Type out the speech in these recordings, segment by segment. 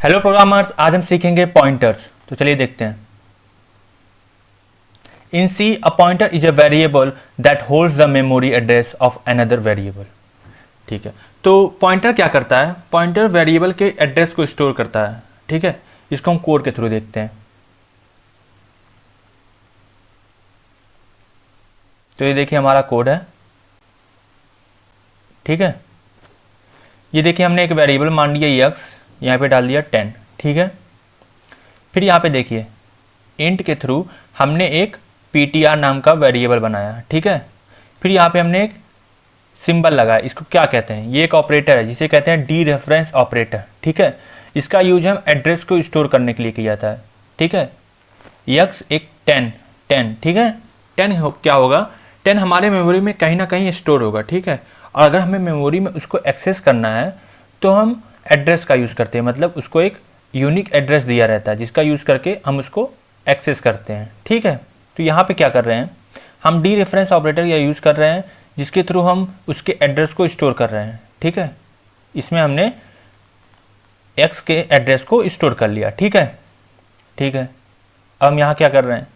Hello programmers, आज हम सीखेंगे पॉइंटर्स। तो चलिए देखते हैं। In C a pointer is a variable that holds the memory address of another variable. ठीक है, तो पॉइंटर क्या करता है? पॉइंटर वेरिएबल के एड्रेस को स्टोर करता है। ठीक है, इसको हम कोड के थ्रू देखते हैं। तो ये देखिए हमारा कोड है। ठीक है, ये देखिए हमने एक वेरिएबल मान लिया x, यहाँ पे डाल दिया 10। ठीक है, फिर यहाँ पे देखिए इंट के थ्रू हमने एक ptr नाम का वेरिएबल बनाया। ठीक है, फिर यहाँ पे हमने एक सिंबल लगाया। इसको क्या कहते हैं? ये एक ऑपरेटर है जिसे कहते हैं डी रेफरेंस ऑपरेटर। ठीक है, इसका यूज हम एड्रेस को स्टोर करने के लिए किया जाता है। ठीक है, यक्स एक 10। ठीक है, 10 क्या होगा? 10 हमारे मेमोरी में कहीं ना कहीं स्टोर होगा। ठीक है, और अगर हमें मेमोरी में उसको एक्सेस करना है तो हम एड्रेस का यूज़ करते हैं। मतलब उसको एक यूनिक एड्रेस दिया रहता है जिसका यूज़ करके हम उसको एक्सेस करते हैं। ठीक है, तो यहाँ पे क्या कर रहे हैं? हम डी रेफरेंस ऑपरेटर या यूज़ कर रहे हैं जिसके थ्रू हम उसके एड्रेस को स्टोर कर रहे हैं। ठीक है, इसमें हमने एक्स के एड्रेस को स्टोर कर लिया। ठीक है, ठीक है, अब हम यहाँ क्या कर रहे हैं?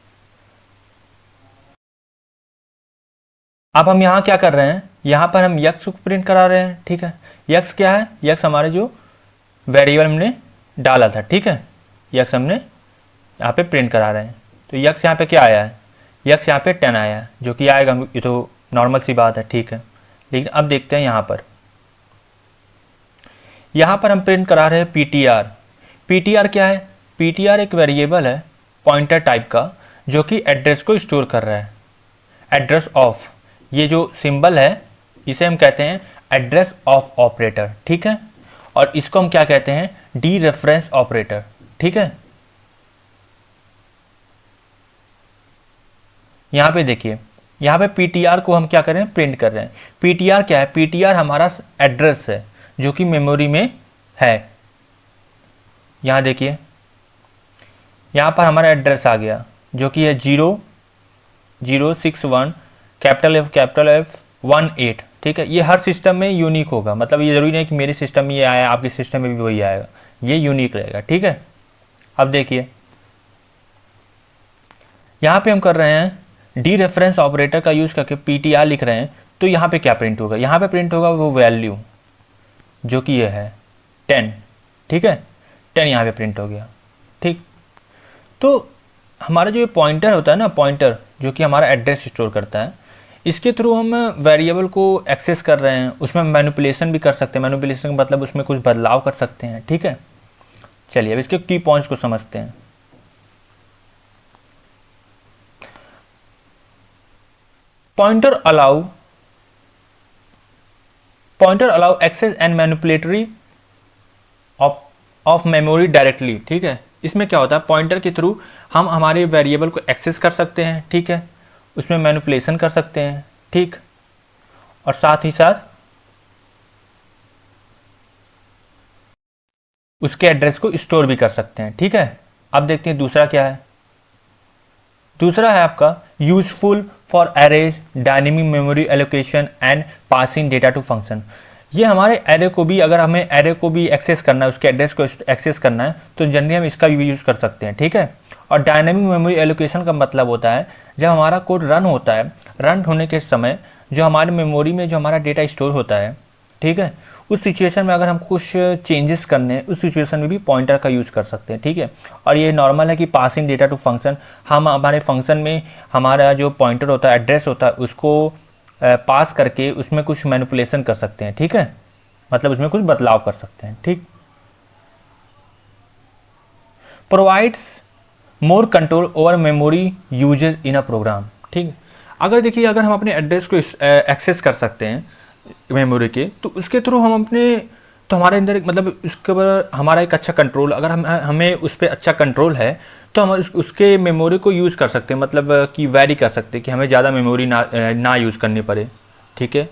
अब हम यहाँ क्या कर रहे हैं? यहाँ पर हम यक्स को प्रिंट करा रहे हैं। ठीक है, यक्स क्या है? यक्स हमारे जो वेरिएबल हमने डाला था। ठीक है, यक्स हमने यहाँ पे प्रिंट करा रहे हैं। तो यक्स यहाँ पे क्या आया है? यक्स यहाँ पे 10 आया है, जो कि आएगा, ये तो नॉर्मल सी बात है। ठीक है, लेकिन अब देखते हैं यहाँ पर हम प्रिंट करा रहे हैं पीटीआर। पीटीआर क्या है? पीटीआर एक वेरिएबल है पॉइंटर टाइप का जो कि एड्रेस को स्टोर कर रहा है। एड्रेस ऑफ, ये जो सिंबल है इसे हम कहते हैं एड्रेस ऑफ ऑपरेटर। ठीक है, और इसको हम क्या कहते हैं? D reference operator. ठीक है, यहाँ पे देखिए, यहाँ पे पीटीआर को हम क्या कर रहे हैं? प्रिंट कर रहे हैं। पीटीआर क्या है? पीटीआर हमारा एड्रेस है जो कि मेमोरी में है। यहाँ देखिए, यहाँ पर हमारा एड्रेस आ गया जो कि है 0061 कैपिटल एफ 18। ठीक है, ये हर सिस्टम में यूनिक होगा। मतलब ये जरूरी नहीं कि मेरे सिस्टम में ये आया आपके सिस्टम में भी वही आएगा, ये यूनिक रहेगा। ठीक है, अब देखिए यहाँ पे हम कर रहे हैं डी रेफरेंस ऑपरेटर का यूज़ करके पीटीआर लिख रहे हैं। तो यहाँ पे क्या प्रिंट होगा? यहाँ पे प्रिंट होगा वो वैल्यू जो कि ये है 10। ठीक है, 10 यहाँ पे प्रिंट हो गया। ठीक, तो हमारा जो ये पॉइंटर होता है ना, पॉइंटर जो कि हमारा एड्रेस स्टोर करता है, इसके थ्रू हम वेरिएबल को एक्सेस कर रहे हैं। उसमें मैनिपुलेशन भी कर सकते हैं। मैनिपुलेशन का मतलब उसमें कुछ बदलाव कर सकते हैं। ठीक है, चलिए अब इसके की पॉइंट्स को समझते हैं। Pointer allow access and manipulation of memory directly. ठीक है, इसमें क्या होता है? पॉइंटर के थ्रू हम हमारे वेरिएबल को एक्सेस कर सकते हैं। ठीक है, उसमें मैनिपुलेशन कर सकते हैं। ठीक, और साथ ही साथ उसके एड्रेस को स्टोर भी कर सकते हैं। ठीक है, अब देखते हैं दूसरा क्या है। दूसरा है आपका useful for arrays dynamic memory allocation and passing data to function. ये हमारे एरे को भी, अगर हमें एरे को भी एक्सेस करना है, उसके एड्रेस को एक्सेस करना है, तो जनरली हम इसका भी यूज़ कर सकते हैं। ठीक है, और डायनेमिक मेमोरी एलोकेशन का मतलब होता है जब हमारा कोड रन होता है, रन होने के समय जो हमारे मेमोरी में जो हमारा डेटा स्टोर होता है, ठीक है, उस सिचुएशन में अगर हम कुछ चेंजेस करने हैं, उस सिचुएशन में भी पॉइंटर का यूज़ कर सकते हैं। ठीक है, और ये नॉर्मल है कि पासिंग डेटा टू फंक्शन, हम हमारे फंक्शन में हमारा जो पॉइंटर होता है, एड्रेस होता है, उसको पास करके उसमें कुछ मैनिपुलेशन कर सकते हैं। ठीक है, मतलब उसमें कुछ बदलाव कर सकते हैं। ठीक, provides more control over memory usage in a program. ठीक, अगर देखिए, अगर हम अपने एड्रेस को एक्सेस कर सकते हैं मेमोरी के, तो उसके थ्रू हम अपने, तो हमारे अंदर मतलब उसके ऊपर हमारा एक अच्छा कंट्रोल, अगर हमें उस पर अच्छा कंट्रोल है तो हम उसके मेमोरी को यूज़ कर सकते हैं। मतलब कि वैरी कर सकते हैं कि हमें ज़्यादा मेमोरी ना यूज़ करनी पड़े। ठीक है,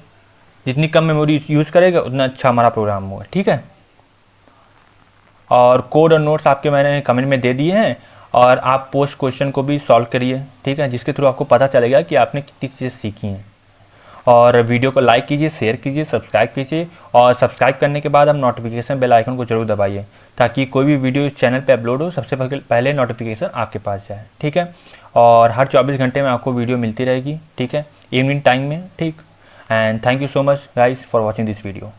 जितनी कम मेमोरी यूज़ करेगा उतना अच्छा हमारा प्रोग्राम होगा। ठीक है, और कोड और नोट्स आपके मैंने कमेंट में दे दिए हैं, और आप पोस्ट क्वेश्चन को भी सॉल्व करिए। ठीक है, जिसके थ्रू आपको पता चलेगा कि आपने कितनी चीज़ें सीखी हैं। और वीडियो को लाइक कीजिए, शेयर कीजिए, सब्सक्राइब कीजिए, और सब्सक्राइब करने के बाद हम नोटिफिकेशन बेल आइकन को जरूर दबाइए ताकि कोई भी वीडियो इस चैनल पे अपलोड हो सबसे पहले नोटिफिकेशन आपके पास जाए, ठीक है। और हर 24 घंटे में आपको वीडियो मिलती रहेगी, ठीक है, इवनिंग टाइम में, ठीक। And thank you so much guys for watching this video.